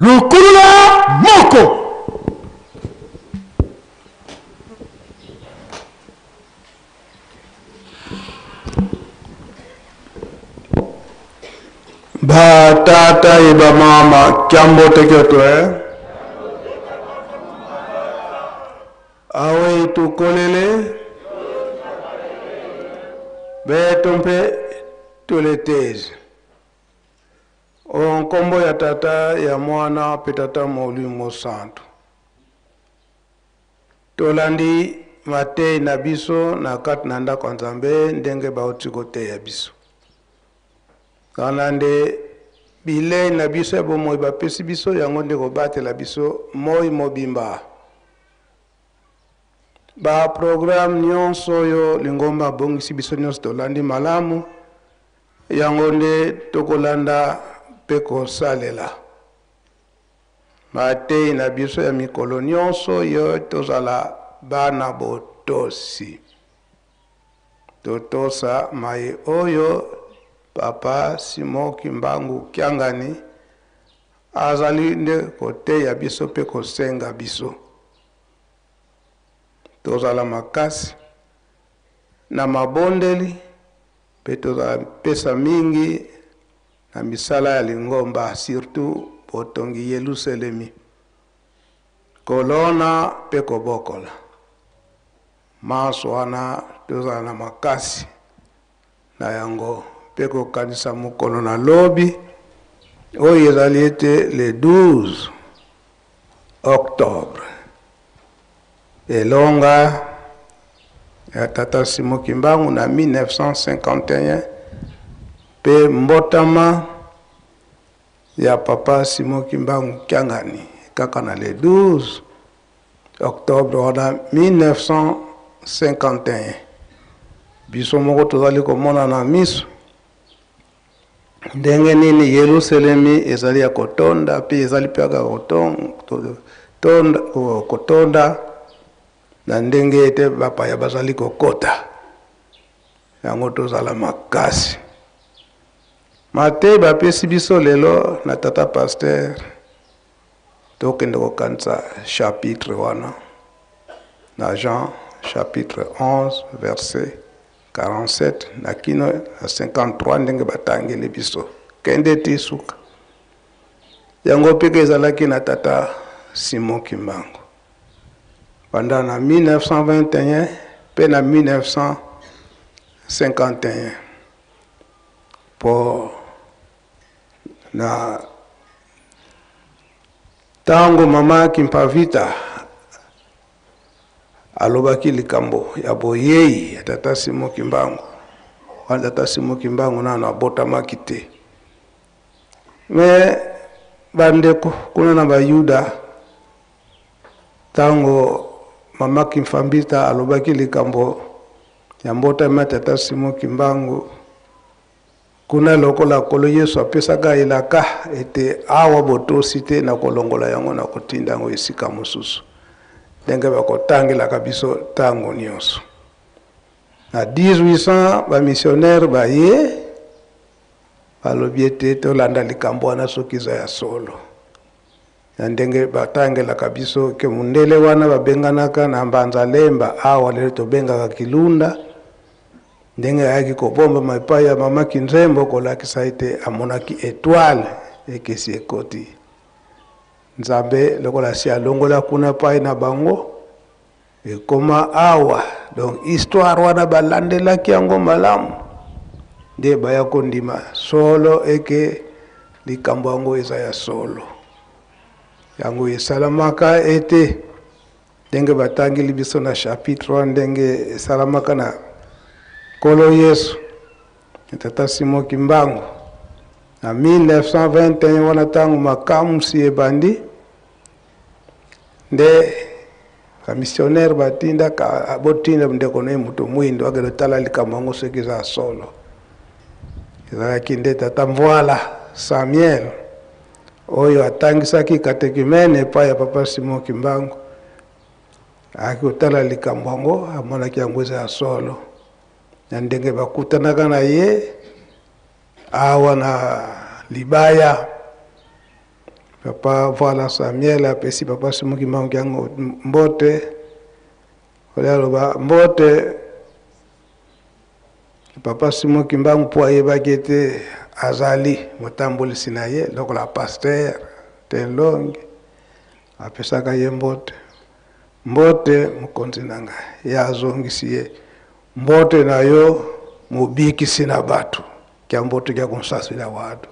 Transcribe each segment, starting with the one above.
Lukulula moko. Ba tata iba mama kiambo teketwe. Awe tukolele. Betompe tuleteze. Onkombo ya tata ya mwana petata molimo santo. Tolandi mate na biso na kat nanda kwa Nzambe ndenge bautikote ya biso. Kanande bile na biso ya bomoi bapesi biso yango ndeko batela biso moi mobimba. Ba program nyonso yo lingomba bongisi biso nyonso tolandi malamu yango nde tokolanda peko salela. Mate na biso ya mikolo nyonso yo tozala bana botosi. Totosa mai oyo Papa Simon Kimbangu Kiangani azali nde kote ya biso peko senga biso. Tozala makasi na mabondeli pe tozala pesa mingi na misala ya lingomba surtout potongi Yerusalemi. Kolona pe kobokola. Maswana tozala na makasi na yango pe kokanisa mokolo na lobi oyo ezali ete le 12 octobre. Elonga ya tata Simon Kimbangu na 1951 pe mbotama ya papa Simon Kimbangu Kiangani kaka na le 12 octobre wana 1951. Biso moko tozali komona na miso ndenge nini Yerusalemi ezali ya kotonda pe ezali paka kotonda na ndenge ete bapaya bazali kokota yango tozala makasi. Mate bapesi biso lelo na tata pasteur tokende kokanisa chapitre wana na Jean chapitre 11 verset 47 na kino na 53 ndenge batangeli biso kende tisuka yango peke ezalaki na tata Simon Kimbangu pendant na 1921 pe na 1951 po na tango mama Kimpavita alobaki likambo ya boyei ya tata Simon Kimbangu. Tata Simon Kimbangu na abotamaki te. Me bandeko kuna na bayuda tango mama kimfambita alobaki likambo ya mbota matata Simoki Mbangu kuna lokola kolo Yesu apesaka ilaka ete awa botosi te na kolongola yango na kotinda ngo esika mosusu ndenge bakotangela kabiso tango nyonso na 1800 ba missionnaire baye balobi ete tolanda likambo wana soki eza ya solo na ndenge batangela kabiso ke mundele wana babenganaka na Mbanza Lemba awa lelo tobengaka Kilunda ndenge yaki kobomba maipai ya mama Kinzembo kolakisa ete amonaki étoile ekesi ekoti Nzambe lokola si alongola kuna pai na bango ekoma awa donc histoire wana balandelaki yango malamu nde baya kondima solo eke likambo yango eza ya solo yango esalamaka ete ndenge batangeli biso na chapitre ndenge esalamaka na kolo Yesu tata Simoki Mbangu na 1921 wana tangu makamu si ebandi nde ka missionnaire batinda ka botinda ndeko ne muto mwindo agero tala likambo yango soki za solo ezalaki nde tata Mvwala Samuel oyo atangisaki katekimene epai ya papa Simoki Mbangu akotala likambo yango amonaki yango eza ya solo na ndenge bakutanaka na ye awa na Libaya papa Mvwala Samuel apesi papa Simoki Mbangu yango mbote oloba mbote papa Simoki Mbangu po ayebaki ete azali motambolisi na ye lokola pasteur Tenlonge apesaka ye mbote mokonzi na ngai ye azongisi ye mbote na yo mobikisi na batu kya mbote kya konsasila watu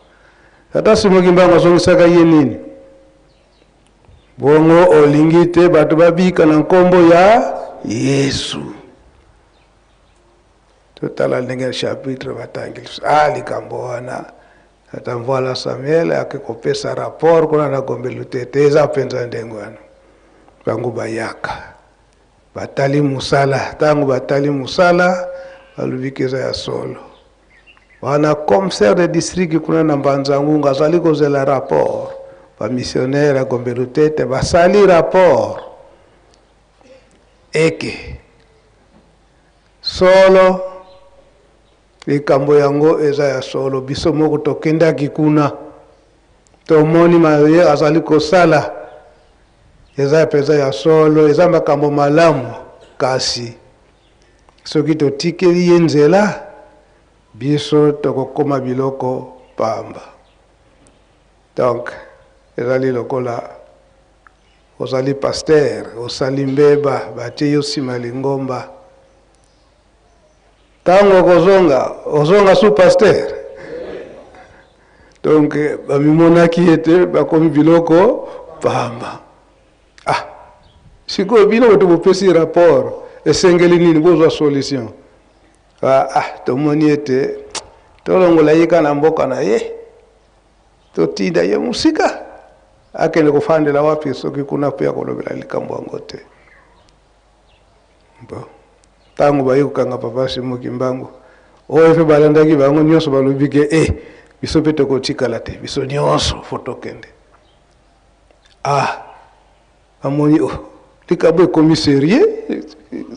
tata Simoki Mbangu azongisaka ye nini bongo olingi te batu babika na nkombo ya Yesu totala ndenge chapitre batangeli likambo wana tata Mvwala Samuel akikopesa rapport kuna na gombe lutete eza penza ndengo wana bangu bayaka batali musala tangu batali musala balubikeza ya solo wana commissaire de district kuna na Mbanza Ngunga azali kozela rapport ba missionnaire ya gombe lutete basali rapport eke solo likambo yango eza ya solo biso moko tokendaki kuna tomoni maye azali kosala eza peza ya solo eza makambo malamu kasi soki totikeli ye nzela biso tokokoma biloko pamba donc ezali lokola ozali pasteur osali mbeba batie yo nsima lingomba tango kozonga su pasteur donc bamimonaki ete bakomi biloko pamba sikoyo bino boto bopesi rapport esengeli nini bozwa solution tomoni ete tolongola ye kana mboka na ye totinda ye musika akende kufandela wapi soki kuna pe akolobela likambo yango te tango bayi kokanga papa Simoki Mbangu oyo fe balandaki bango nyonso balobike biso pe tokotikala te biso nyonso fotokende amoni likambo ekomi sérieux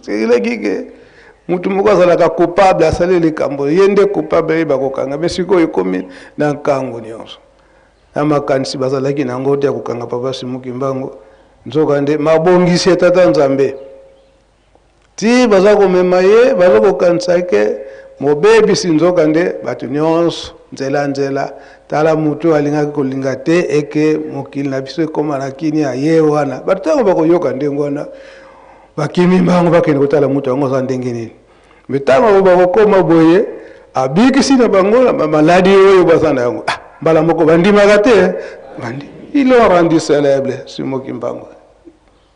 ilekike mutu moko azalaka coupable asali likambo ye nde coupable ye bakokanga mais sikoyo ekomi na nkango nyonso na makanisi bazalaki nango te ya kokanga papa Simoki Mbangu nzoka nde mabongisi ya tata Nzambe ti baza komema ye baza kokanisa ke mobebisi nzoka nde bato nyonso nzela tala mutu alingaki kolinga te eke mokili na biso ekoma na kini ya ye wana bato tango bakoyoka ndenge wana bakimi Mbangu bakende kotala mutu yango aza ndenge nini me tango bakokoma boye abikisi na bango na maladi oyo baza na yango mbala moko bandimaka te il l'a rendu célèbre Simoki Mbangu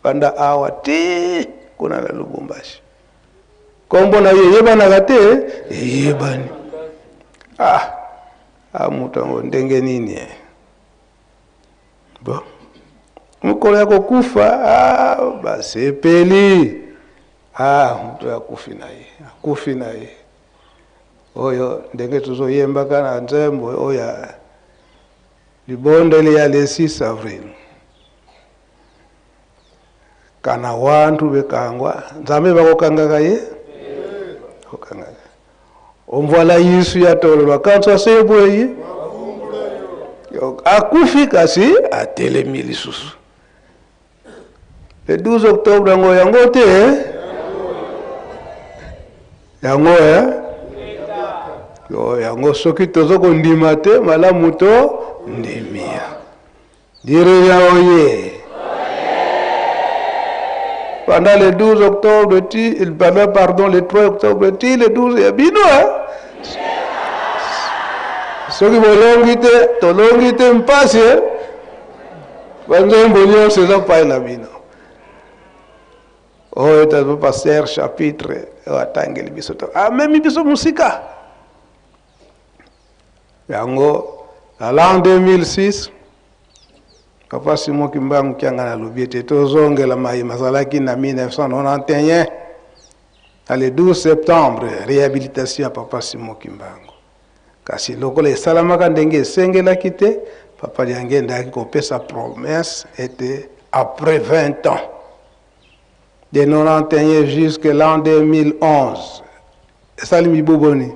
banda awa te kuna na Lubumbashi kombo na ye yebanaka te yebani mutu yango ndenge nini mukolo yako kufa basi peli mtu akufi naye oyo ndenge tuzoyemba kana nzembo oya libonde lya le 6 avril kana wantu bekangwa nzambe bakokangaka ye kokangaka omvola Yesu yatolwa kanso sebwe akufi kasi atelemi lisusu le 12 octobre ngo yango te yango yango soki tozoko ndima te malamu to ndimia dire ya oye pendant le 12 octobre le 3 octobre le 12 ya bino soki bolongi te tolongi te mpasi banzembo nyonso ezopai na bino oyo tazo passer chapitre atangeli biso to amemi biso musika yango na l'an 2006 papa Simon Kimbangu kiangana lobiete tozongela mai mazalaki na 1991 le 12 septembre réhabilitation ya papa Simon Kimbangu kasi lokola esalamaka ndenge esengelaki te papa liange ndaki kopesa promesse était après 20 ans de 91 jusqu'à l'an 2011 esali miboboni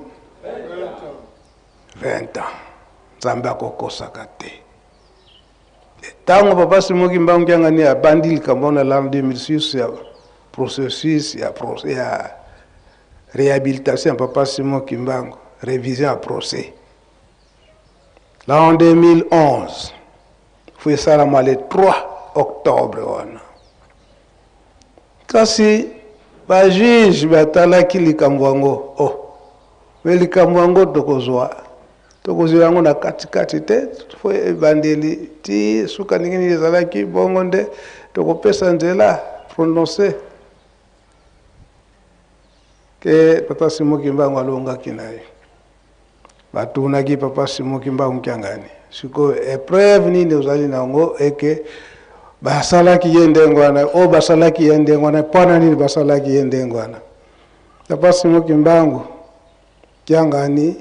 20 ans nzambe akokosaka te ntango papa Simon Kimbangu kiangani abandi likambo na l'an 2006 ya processus ya réhabilitation ya papa Simon Kimbangu révision à procès. L'an 2011, foi ça le 3 octobre. Kasi, ba juge batalaki likamwango. Mais likamwango tokozwa yango na katikati te, foi bandeli ti suka ningini ezalaki bongo nde tokopesa nzela prononcer que papa Simon Kimbangu alongaki naye. Batunaki papa Simon Kimbangu kiangani siko épreuve nini ozali nango eke basalaki yendengwana basalaki yendengwana pana nini basalaki yendengwana papa Simon Kimbangu kiangani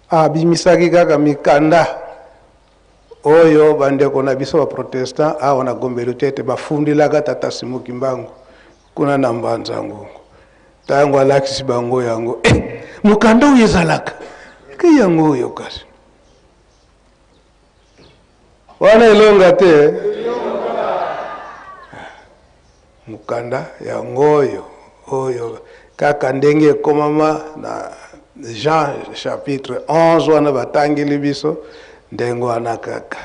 abimisaki kaka mikanda oyo bandeko na biso ba protestant wana gombelo tete bafundilaka tata Simon Kimbangu kuna na mbanza ngungu tango alakisi bango yango mukanda uyezalaka yango yo kasi wana ilonga te mukanda yango oyo kaka ndenge komama na Jean chapitre 11 wana batangeli biso ndengo wana kaka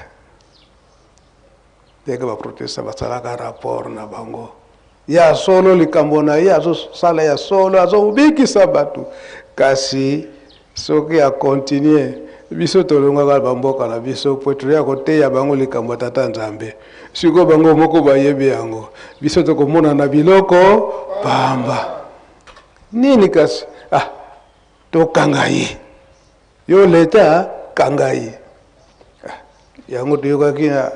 ndenge baprotesta basalaka rapport na bango ya solo likambo na ye azosala ya solo azobikisa batu kasi soki a continuer biso tolongaka bamboka na biso poetri ya koteya bango likambo tata nzambe siko bango moko bayebi yango biso tokomona na biloko pamba nini kasi tokanga ye yo leta kanga ye yango toyokaki na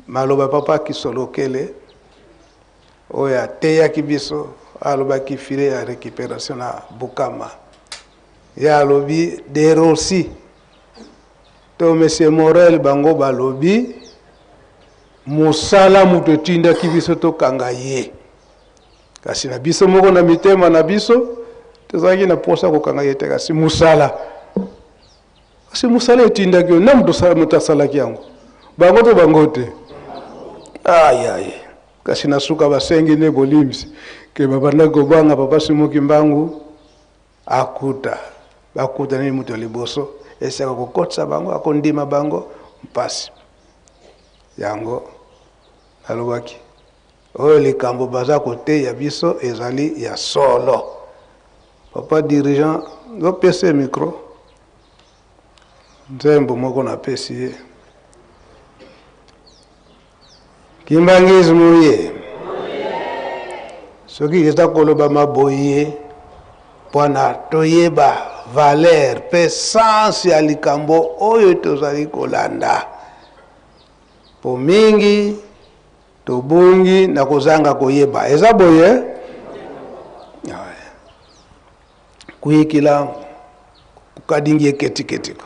maloba papa Kisolokele oyo ateyaki biso alobaki file ya récupération na Bukama ya lobi de Rossi to monsieur Morel bango balobi musala muto tinda kibiso to kanga ye kasi na biso moko na mitema na biso tozaki na posa ko kanga ye te kasi musala etinda kyo na muto sala kyango bango to bango te ay kasi na suka basengi ne bolimsi ke babanda gobanga papa Simon Kimbangu bakuta ni muto liboso esaka kokotsa bango akondima bango mpasi yango alobaki oyo likambo baza kote ya biso ezali ya solo papa dirigeant opesa micro nzembo moko na pesi ye Kimbangismo ye soki eza koloba maboye pona toyeba valeur pe sens ya likambo oyo tozali kolanda po mingi tobungi na kozanga koyeba eza boye kuyikila kukadingi eketiketiko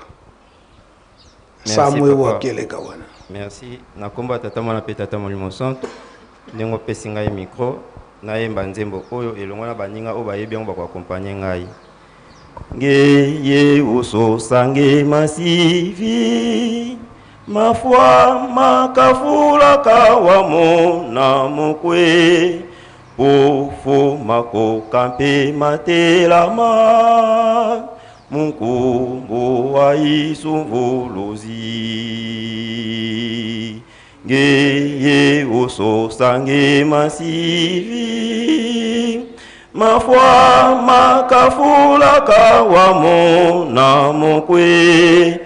samwe wakeleka wana. Merci. Na komba tata mwana pe tata molimo santo ndenge opesi ngai micro nayemba nzembo oyo elongo na baninga oyo bayebi yango bakoakompagne ngai. Ngeye usosange masivi mafwa makafula kawa na mokwe pofo makokampe matelama munkumbu wa isumvuluzi. Ngeye usosange masivi mafwa makafula kawamo na mokwe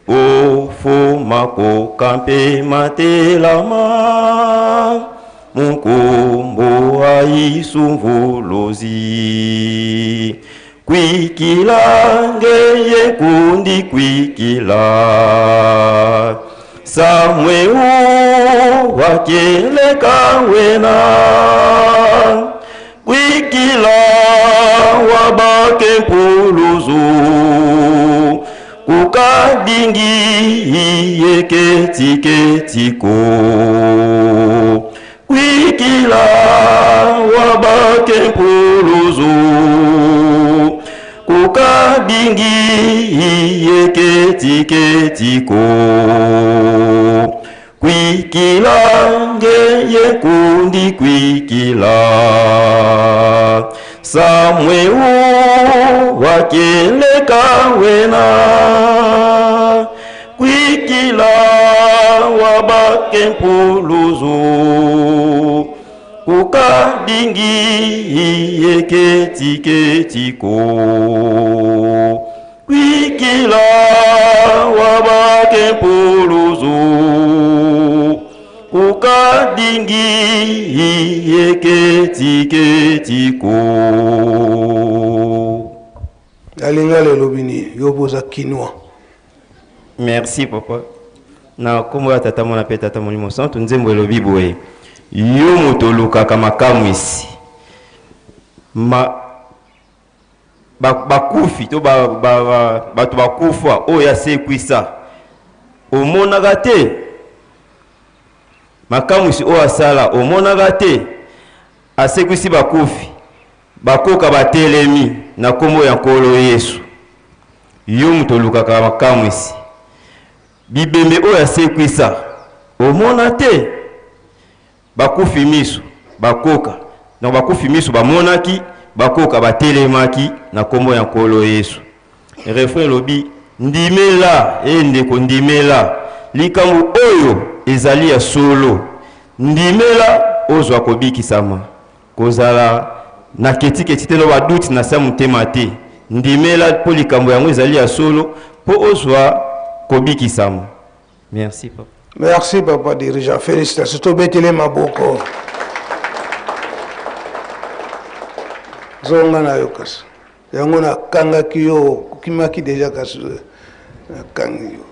pofo makokampe matelama munkumbu wa isumvuluzi. Kwikila ngeye kundi kwikila samwe wakeleka wena kwikila wabake mpuluzu kukadingi yeketiketiko kwikila wabake mpuluzu kukadingi yeketiketiko kwikila ngeye kundi kwikila samwe wakeleka wena kwikila wabake mpuluzu kukadingi yeketiketiko kwikila wabake mpuluzu kukadingi yeketiketiko. Alinga lelo bini yoboza kinwa. Merci papa. Na kombo ya tata mwana pe tata molimo santo nzembo elobi boye yo moto lukaka makamwisi bakufi to bato bakufa oyo asekwisa omonaka te makamwisi oyo asala omonaka te asekwisi bakufi bakoka batelemi na kombo ya nkolo Yesu. Yo moto lukaka makamwisi bibembe oyo asekwisa omona te bakufi miso bakoka na bakufi miso bamonaki bakoka batelemaki na kombo ya nkolo Yesu. Refrain lobi ndimela ndeko ndimela likambo oyo ezali ya solo ndimela ozwa kobikisama kozala na ketiketi te no baduti na sa motema te ndimela po likambo yango ezali ya solo po ozwa kobikisama. Merci papa. Merci papa dirigeant, félicitations to betele maboko zonga na yokas yango na kanga kiyo kimaki deja kasu kangi yo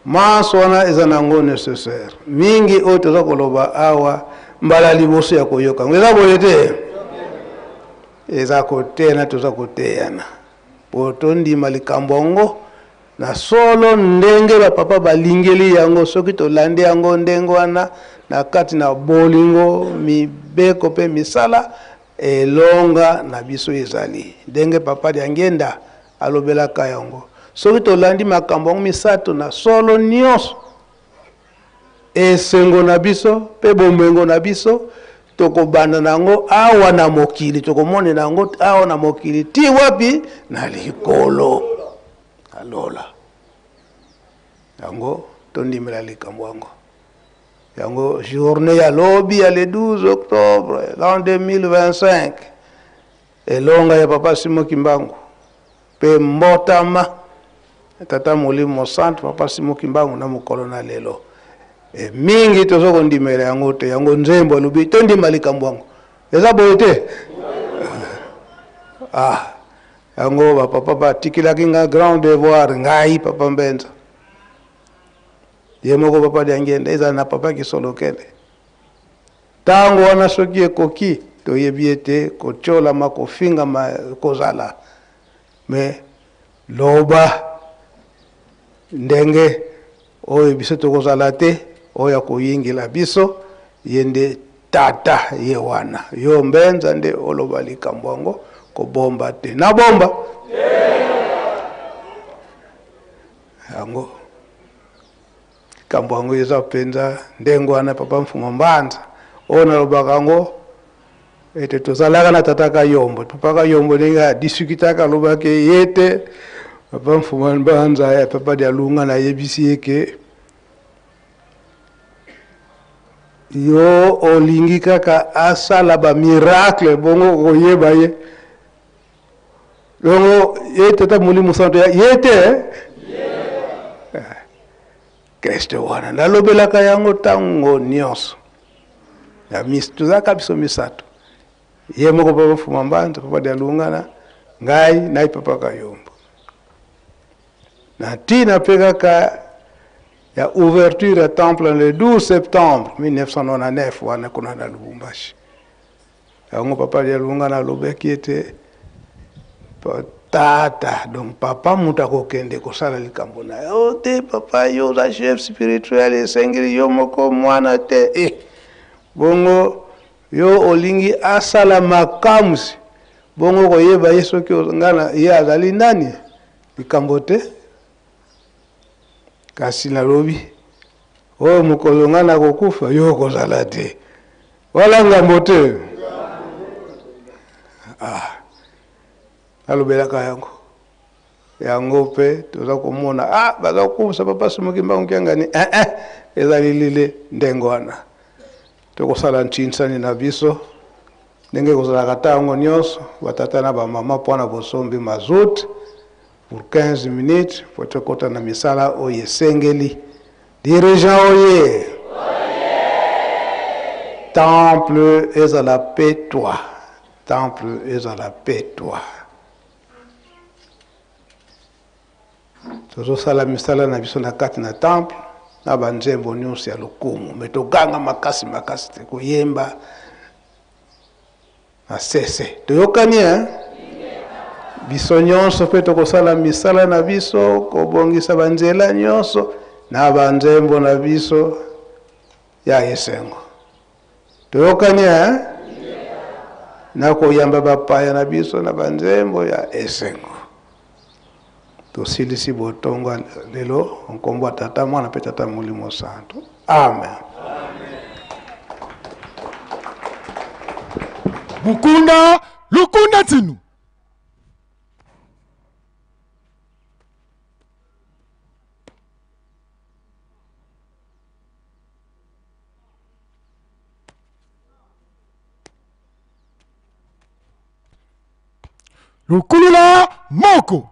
masona ezanango nécessaire mingi otoza koloba awa mbala liboso ya koyoka ngeza boyete eza kotena toza koteyana potondi malikambongo na solo ndenge ba papa balingeli yango soki tolande yango ndenge wana na kati na bolingo mibeko pe misala elonga na biso ezali ndenge papa diangenda alobelaka yango soki tolandi makambo yango misato na solo nyonso esengo na biso pe bombengo na biso tokobanda nango awa na mokili tokomone nango awa na mokili ti wapi na likolo alola yango tondimela likambo yango yango journée ya lobi ya le 12 octobre l'an 2025 elonga ya papa Simon Kimbangu pe mbotama tata molimo santo papa Simon Kimbangu na mokolo na lelo mingi tozoko ndimela yango te yango nzembo lobi tondima likambo yango eza boye te yango ba papa batikilaki nga grand devoir ngai papa Mbenza ye moko papa diangende eza na papa kisolo kende tango wana soki ekoki toyebi ete kotolama kofingama kozala me loba ndenge oyo biso tokozala te oyo koyingila biso yende tata ye wana yo mbenza nde oloba likambo yango kobomba te na bomba yango kambo yango eza penza ndengo wana papa mfumo mbanza oyo nalobaka yango ete tozalaka na tata Kayombo papa Kayombo ndenge adiskutaka alobaki yete papa mfumo mbanza ya papa Dialunga nayebisi eke yo olingi kaka asala ba miracle bongo koyeba ye bongo ye tata Molimo Santo yete Kristo wana nalobelaka yango tango nyonso ya tozaka biso misato ye moko papa mfumo mbanza papa Dialunga na ngai na papa Kayombo na tina pe kaka ya ouverture ya temple le 12 septembre 1999 wana kuna na Lubumbashi yango papa Dialunga na lobeki ete tata donc papa muta kokende kosala likambo na yo te papa yo za chef spirituel esengeli yo moko mwana te bongo yo olingi asala makamsi bongo koyeba ye soki ngana ye azali nani likambo te kasi nalobi oyo mokolo ngana kokufa yo kozala te wala ngambo te alobelaka yango pe toza komona baza kokufa papa Somoki Mbangu Kiangani ezali lile ndengo wana tokosala nchinsani na biso ndenge kozalaka ntango nyonso batata na bamama mpona bosombi mazout pour 15 minutes po tokota na misala oyo esengeli dirigeant oye temple ezala pe toi temple ezala pe toi tozosala misala na biso na kati na temple na banzembo nyonso ya lokumu me toganga makasi te koyemba na sese toyokani biso nyonso mpe tokosala misala na biso kobongisa banzela nyonso na banzembo na biso ya esengo toyokani na koyamba bapaya na biso na banzembo ya esengo tosilisi botongo lelo nkombo tata mwana pe tata Molimo Santo amen Mukunda lukunda tinu lukulula moko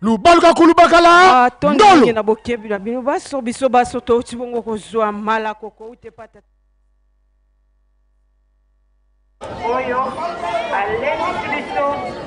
lubaluka kulubakala ndolo na bokebila bino biso baso to tibongo kozwa mala koko utepata oyo aleki biso